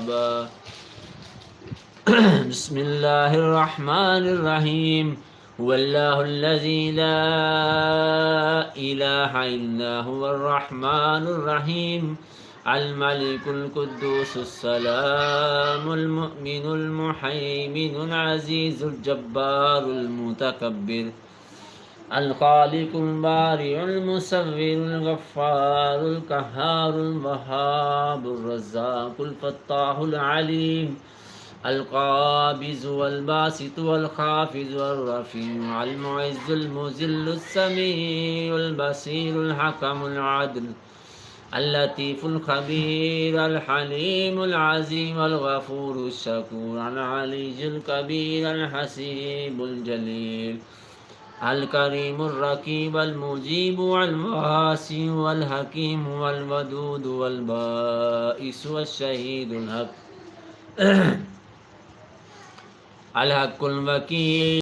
ثوابا. بسم الله الرحمن الرحيم. هو الله الذي لا إله إلا هو الرحمن الرحيم. الملك القدوس السلام المؤمن المهيمن العزيز الجبار المتكبر الخالق البارئ المصور الغفار القهار الوهاب الرزاق الفتاح العليم القابض والباسط والخافض والرفيع المعز المذل السميع البصير الحكم العدل اللطيف الخبير الحليم العظيم الغفور الشكور العلي الكبير الحسيب الجليل الكريم الرقيب المجيب والواسع والحكيم والودود والبائس والشهيد الحق الحق الوكيل